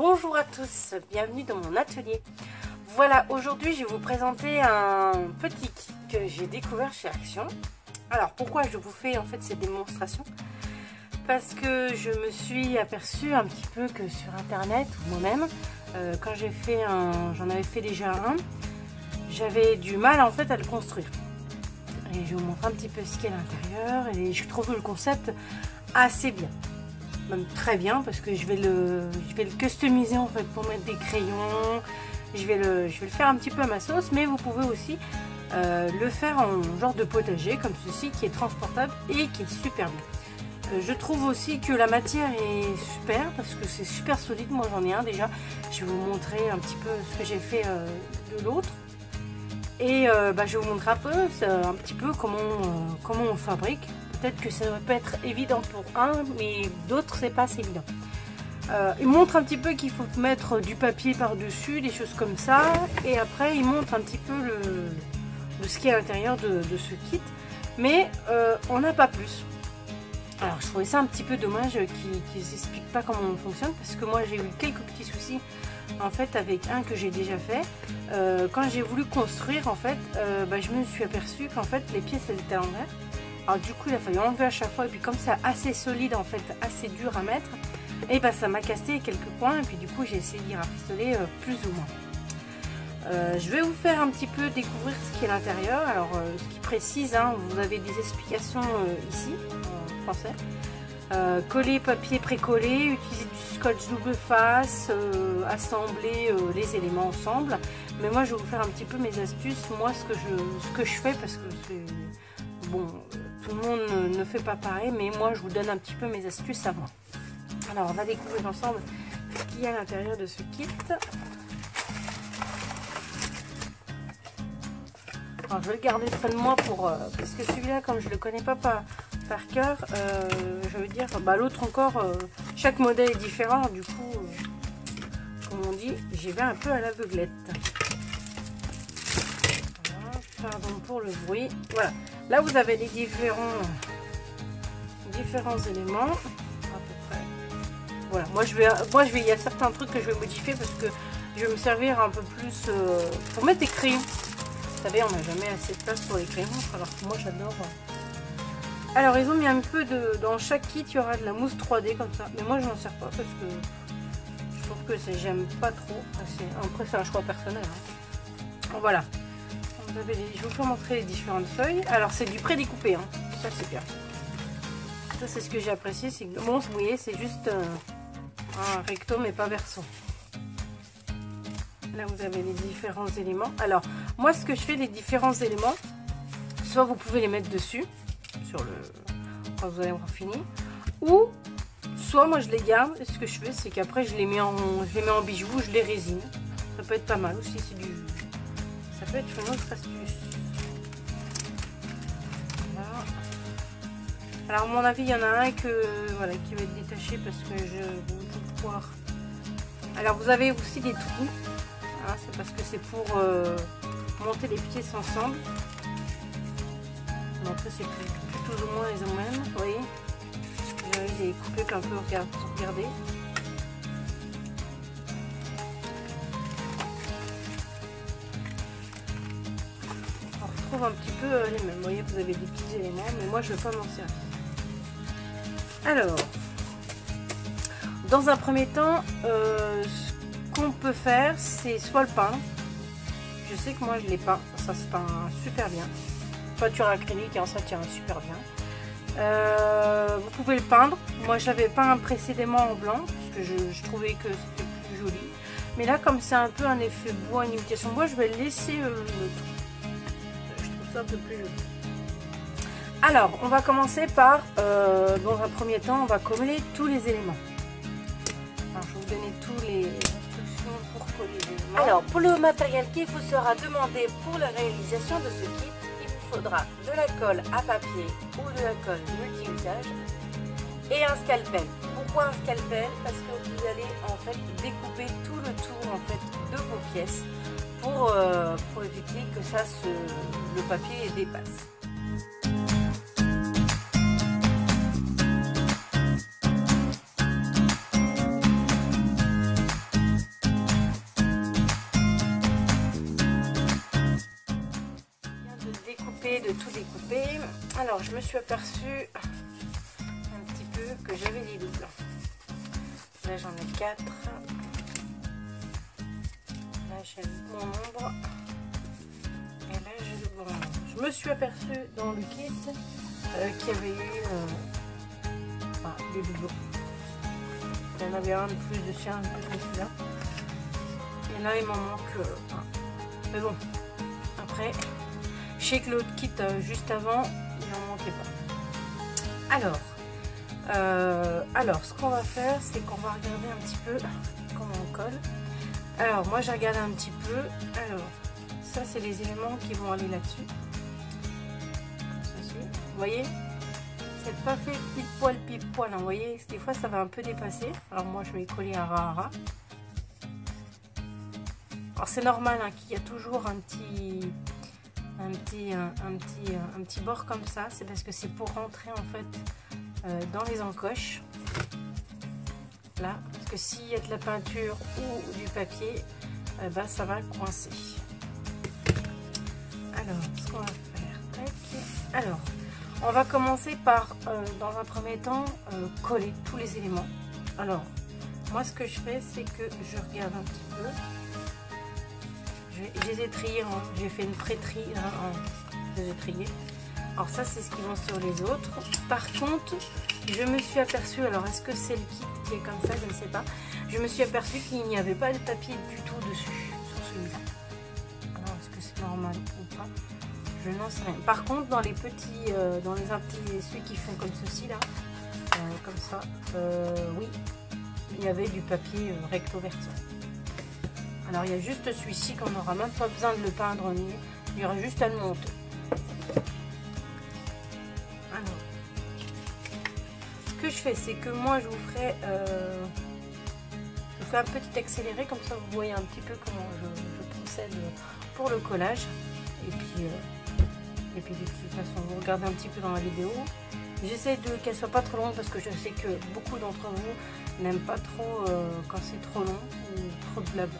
Bonjour à tous, bienvenue dans mon atelier. Voilà, aujourd'hui je vais vous présenter un petit kit que j'ai découvert chez Action. Alors pourquoi je vous fais en fait ces démonstrations? Parce que je me suis aperçue un petit peu que sur internet ou moi-même, quand j'en avais fait déjà un, j'avais du mal en fait à le construire. Et je vous montre un petit peu ce qu'il y a à l'intérieur et je trouve le concept assez bien. Même très bien parce que je vais le customiser en fait pour mettre des crayons. Je vais le faire un petit peu à ma sauce, mais vous pouvez aussi le faire en genre de potager comme ceci qui est transportable et qui est super bien. Je trouve aussi que la matière est super parce que c'est super solide. Moi j'en ai un déjà. Je vais vous montrer un petit peu ce que j'ai fait de l'autre. Et je vais vous montrer un petit peu comment on fabrique. Peut-être que ça peut être évident pour un, mais d'autres c'est pas assez évident. Il montre un petit peu qu'il faut mettre du papier par-dessus, des choses comme ça. Et après il montre un petit peu ce qui est à l'intérieur de ce kit. Mais on n'a pas plus. Alors je trouvais ça un petit peu dommage qu'ils n'expliquent pas comment on fonctionne. Parce que moi j'ai eu quelques petits soucis en fait avec un que j'ai déjà fait. Quand j'ai voulu construire en fait, je me suis aperçue qu'en fait les pièces elles étaient à l'envers. Alors du coup il a fallu enlever à chaque fois et puis comme c'est assez solide en fait, assez dur à mettre, et ça m'a cassé quelques points et puis du coup j'ai essayé d'y rafistoler plus ou moins. Je vais vous faire un petit peu découvrir ce qui est à l'intérieur. Alors ce qui précise, vous avez des explications ici en français. Coller papier précollé, utiliser du scotch double face, assembler les éléments ensemble. Mais moi je vais vous faire un petit peu mes astuces, moi ce que je fais parce que c'est bon. Tout le monde ne fait pas pareil, mais moi je vous donne un petit peu mes astuces à moi. Alors on va découvrir ensemble ce qu'il y a à l'intérieur de ce kit. Alors, je vais le garder près de moi parce que celui-là, comme je le connais pas par cœur, je veux dire, l'autre encore, chaque modèle est différent. Du coup, comme on dit, j'y vais un peu à l'aveuglette. Pardon pour le bruit. Voilà. Là, vous avez les différents éléments. À peu près. Voilà. Il y a certains trucs que je vais modifier parce que je vais me servir un peu plus pour mettre des crayons. Vous savez, on n'a jamais assez de place pour les crayons, alors que moi, j'adore. Alors, ils ont mis un peu dans chaque kit, il y aura de la mousse 3D comme ça. Mais moi, je n'en sers pas parce que je trouve que j'aime pas trop. Après, c'est un choix personnel. Bon, voilà. Je vais vous montrer les différentes feuilles. Alors c'est du prédécoupé, ça c'est bien. Ça c'est ce que j'ai apprécié, c'est que bon, vous voyez, c'est juste un recto mais pas verso. Là vous avez les différents éléments. Alors moi ce que je fais, les différents éléments, soit vous pouvez les mettre dessus quand vous allez avoir fini, ou soit moi je les garde. Et ce que je fais, c'est qu'après je les mets en bijoux, je les résine. Ça peut être pas mal aussi, ça peut être une autre astuce. Voilà. Alors à mon avis, il y en a un qui va être détaché parce que je vais pouvoir. Alors vous avez aussi des trous. C'est parce que c'est pour monter les pièces ensemble. Donc ça c'est plus ou moins les mêmes. Vous voyez, je les ai coupés un peu. Regardez. Un petit peu les mêmes. Vous voyez, vous avez des petits éléments, mais moi je ne vais pas m'en servir. Alors, dans un premier temps, ce qu'on peut faire, c'est soit le peindre. Je sais que moi je l'ai peint, ça se peint super bien. Peinture acrylique, ça tient super bien. Vous pouvez le peindre. Moi j'avais peint précédemment en blanc parce que je trouvais que c'était plus joli. Mais là, comme c'est un peu un effet bois, une imitation bois, je vais laisser le un peu plus joli. Alors on va commencer par dans un premier temps on va coller tous les éléments. Alors, je vais vous donner tous les instructions pour coller les éléments. Alors pour le matériel qu'il vous sera demandé pour la réalisation de ce kit, il vous faudra de la colle à papier ou de la colle multi-usage et un scalpel. Pourquoi un scalpel? Parce que vous allez en fait découper tout le tour en fait de vos pièces pour éviter que le papier dépasse. tout découper. Alors je me suis aperçue un petit peu que j'avais des doubles. Là j'en ai 4. Là j'ai le bon nombre. Et là j'ai le bon nombre. Je me suis aperçue dans le kit qu'il y avait eu des doublons. Il y en avait un de plus de chien que celui-là. Et là il m'en manque un. Mais bon, après, je sais que l'autre kit juste avant, il n'en manquait pas. Alors, ce qu'on va faire, c'est qu'on va regarder un petit peu comment on colle. Alors, moi j'ai regardé un petit peu. Alors, ça c'est les éléments qui vont aller là-dessus. Vous voyez, c'est pas fait pile poil, hein, vous voyez, des fois ça va un peu dépasser. Alors moi je vais coller un ras à ras. Alors c'est normal hein, qu'il y a toujours un petit bord comme ça. C'est parce que c'est pour rentrer en fait dans les encoches. Là, parce que s'il y a de la peinture ou du papier, ça va coincer. Alors, ce qu'on va faire, tac. Alors, on va commencer par, dans un premier temps, coller tous les éléments. Alors, moi ce que je fais, c'est que je regarde un petit peu. Je les ai triés, hein. J'ai fait une pré-tri, je les ai triés. Alors ça c'est ce qui vont sur les autres. Par contre, je me suis aperçue, alors est-ce que c'est le kit qui est comme ça, je ne sais pas. Je me suis aperçue qu'il n'y avait pas de papier du tout dessus, sur celui-là. Alors est-ce que c'est normal ou pas? Je n'en sais rien. Par contre, dans les petits, ceux qui font comme ceci là, comme ça, oui, il y avait du papier recto verso. Alors il y a juste celui-ci qu'on n'aura même pas besoin de le peindre, il y aura juste à le monter. Alors, ce que je fais, c'est que moi je vous ferai, je fais un petit accéléré, comme ça vous voyez un petit peu comment je procède pour le collage. Et puis de toute façon, vous regardez un petit peu dans la vidéo. J'essaie qu'elle soit pas trop longue parce que je sais que beaucoup d'entre vous n'aiment pas trop quand c'est trop long ou trop de blabla.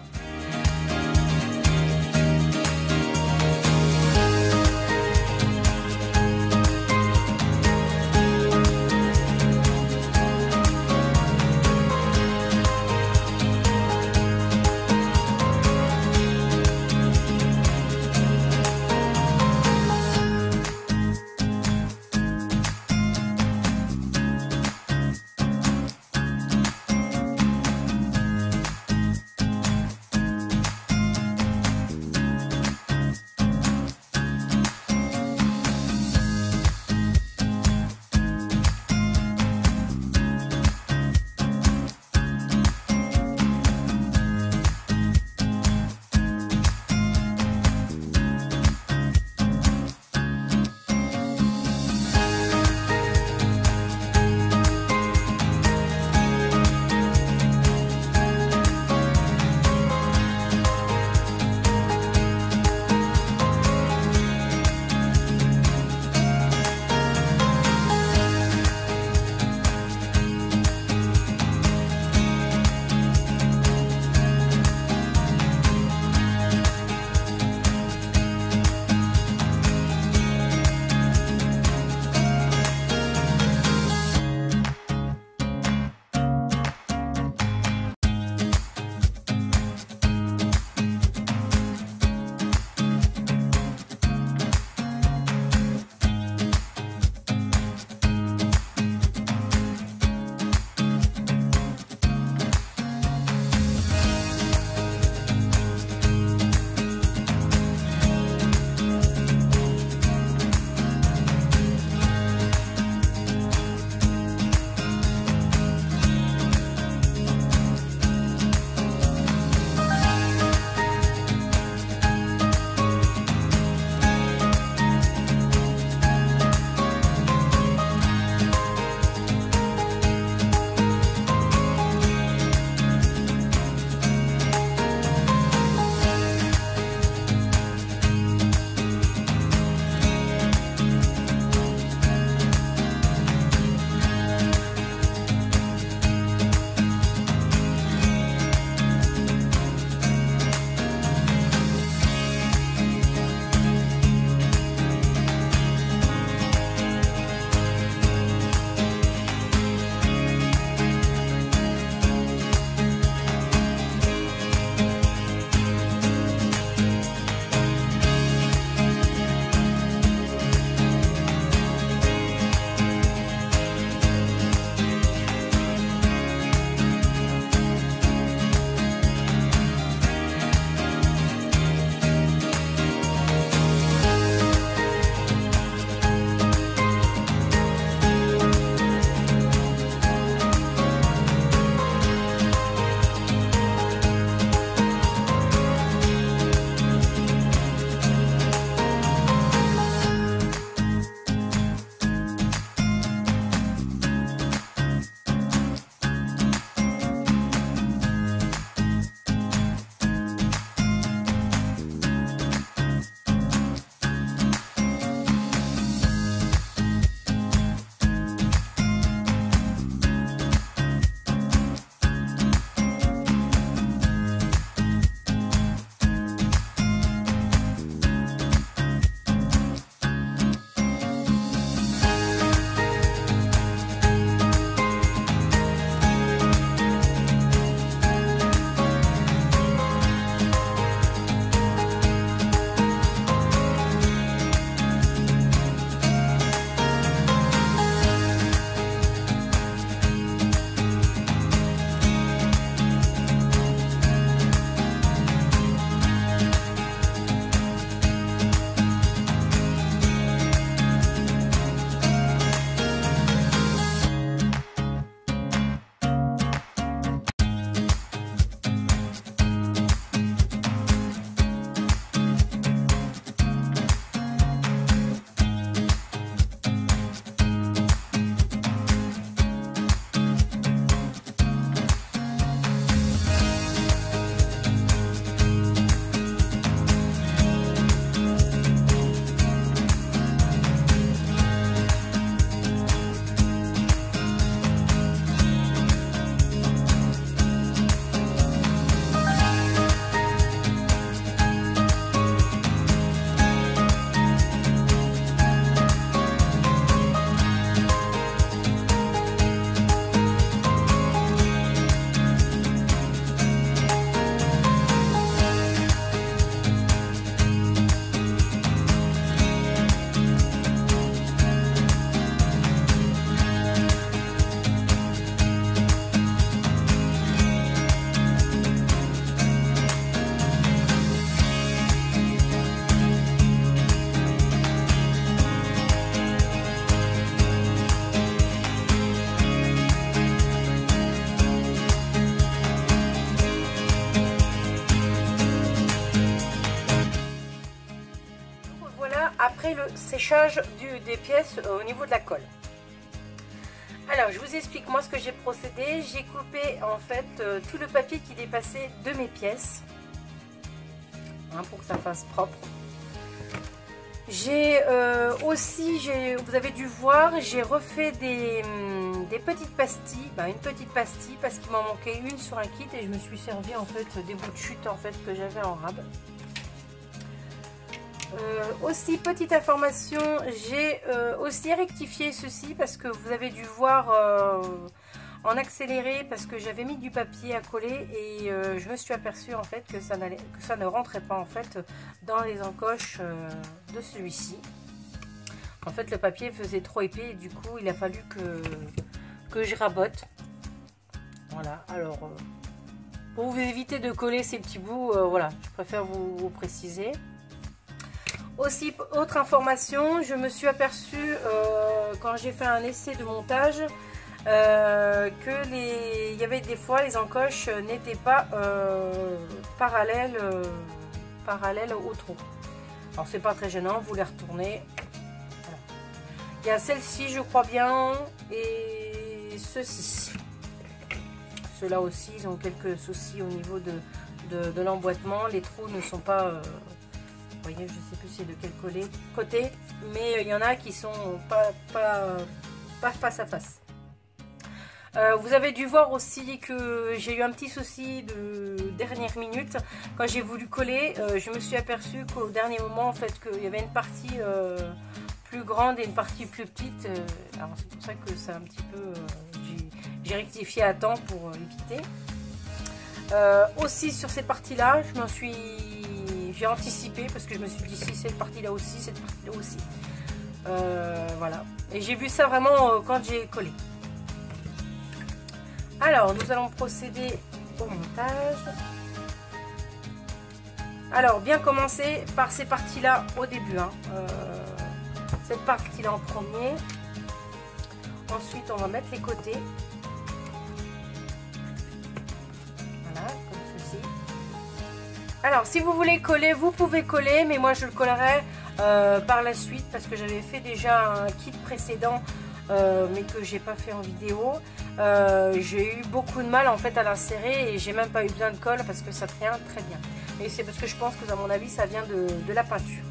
séchage des pièces au niveau de la colle. Alors je vous explique moi ce que j'ai procédé. J'ai coupé en fait tout le papier qui dépassait de mes pièces, hein, pour que ça fasse propre. J'ai aussi, vous avez dû voir, j'ai refait des petites pastilles, une petite pastille parce qu'il m'en manquait une sur un kit et je me suis servi en fait des bouts de chute en fait que j'avais en rab. Aussi petite information, j'ai aussi rectifié ceci parce que vous avez dû voir en accéléré parce que j'avais mis du papier à coller et je me suis aperçue en fait que ça ne rentrait pas en fait dans les encoches de celui-ci. En fait le papier faisait trop épais et du coup il a fallu que je rabote. Voilà, alors pour vous éviter de coller ces petits bouts, voilà, je préfère vous préciser. Aussi, autre information, je me suis aperçue quand j'ai fait un essai de montage il y avait des fois les encoches n'étaient pas parallèles au trou. Alors c'est pas très gênant, vous les retournez. Voilà. Il y a celle-ci je crois bien et ceux-ci. Ceux-là aussi ils ont quelques soucis au niveau de l'emboîtement. Les trous ne sont pas... vous voyez, je sais plus c'est de quel côté, mais il y en a qui sont pas face à face. Vous avez dû voir aussi que j'ai eu un petit souci de dernière minute. Quand j'ai voulu coller, je me suis aperçue qu'au dernier moment, en fait, qu'il y avait une partie plus grande et une partie plus petite. Alors c'est pour ça que c'est un petit peu... j'ai rectifié à temps pour éviter. Aussi sur ces parties-là, j'ai anticipé parce que je me suis dit si cette partie-là aussi, cette partie-là aussi. Voilà. Et j'ai vu ça vraiment quand j'ai collé. Alors, nous allons procéder au montage. Alors, bien commencer par ces parties-là au début. Hein. Cette partie-là en premier. Ensuite, on va mettre les côtés. Voilà, comme ceci. Alors, si vous voulez coller, vous pouvez coller, mais moi, je le collerai par la suite parce que j'avais fait déjà un kit précédent, mais que j'ai pas fait en vidéo. J'ai eu beaucoup de mal en fait à l'insérer et j'ai même pas eu besoin de colle parce que ça tient très bien. Et c'est parce que je pense que à mon avis ça vient de la peinture.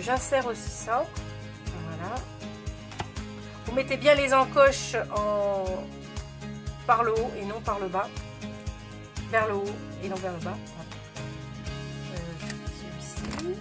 J'insère aussi ça. Voilà. Vous mettez bien les encoches par le haut et non par le bas. Vers le haut et non vers le bas. Celui-ci.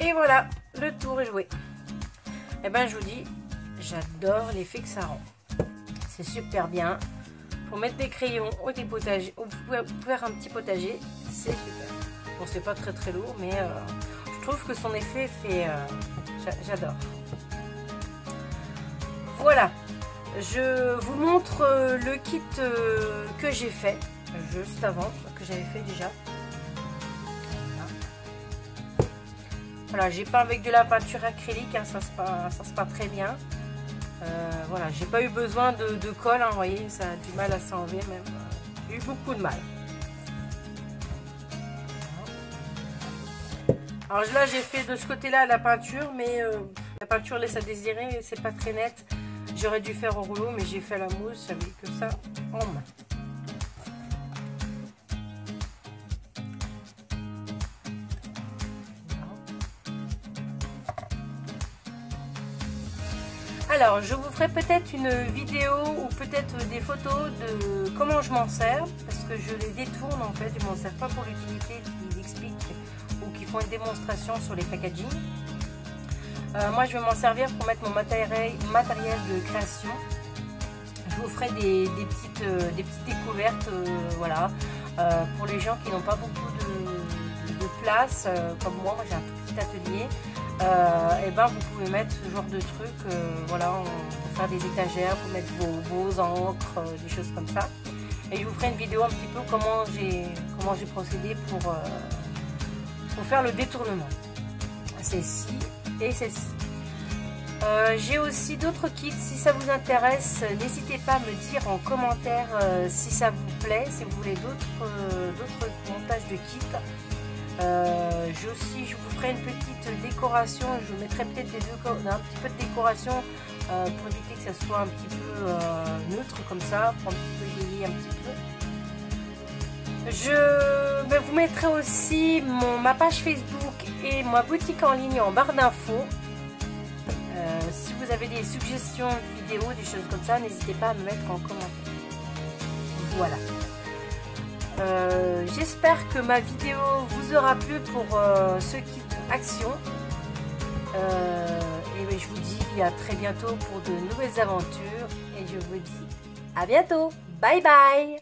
Et voilà, le tour est joué. Et ben je vous dis, j'adore l'effet que ça rend. C'est super bien. Pour mettre des crayons au dépotager, ou faire un petit potager, c'est super. Bon, c'est pas très très lourd, mais je trouve que son effet fait... j'adore. Voilà. Je vous montre le kit que j'ai fait juste avant, que j'avais fait déjà. Voilà, j'ai peint avec de la peinture acrylique, hein, ça se passe très bien. Voilà, j'ai pas eu besoin de colle, hein, vous voyez, ça a du mal à s'enlever même. J'ai eu beaucoup de mal. Alors là, j'ai fait de ce côté-là la peinture, mais la peinture laisse à désirer, c'est pas très net. J'aurais dû faire au rouleau, mais j'ai fait la mousse avec que ça en main. Alors, je vous ferai peut-être une vidéo ou peut-être des photos de comment je m'en sers, parce que je les détourne en fait, je m'en sers pas pour l'utilité qu'ils expliquent ou qui font une démonstration sur les packaging. Moi, je vais m'en servir pour mettre mon matériel de création. Je vous ferai des petites découvertes, voilà, pour les gens qui n'ont pas beaucoup de place, comme moi j'ai un tout petit atelier. Et ben vous pouvez mettre ce genre de trucs, voilà, pour faire des étagères, pour mettre vos encres, des choses comme ça. Et je vous ferai une vidéo un petit peu comment j'ai procédé pour faire le détournement. Celle-ci et celle-ci. J'ai aussi d'autres kits, si ça vous intéresse, n'hésitez pas à me dire en commentaire si ça vous plaît, si vous voulez d'autres montages de kits. Je vous ferai une petite décoration, je mettrai peut-être un petit peu de décoration pour éviter que ça soit un petit peu neutre comme ça, pour un petit peu vieillir un petit peu. Je vous mettrai aussi ma page Facebook et ma boutique en ligne en barre d'infos. Si vous avez des suggestions de vidéos, des choses comme ça, n'hésitez pas à me mettre en commentaire. Voilà. J'espère que ma vidéo vous aura plu pour ce kit action. Et je vous dis à très bientôt pour de nouvelles aventures. Et je vous dis à bientôt. Bye bye.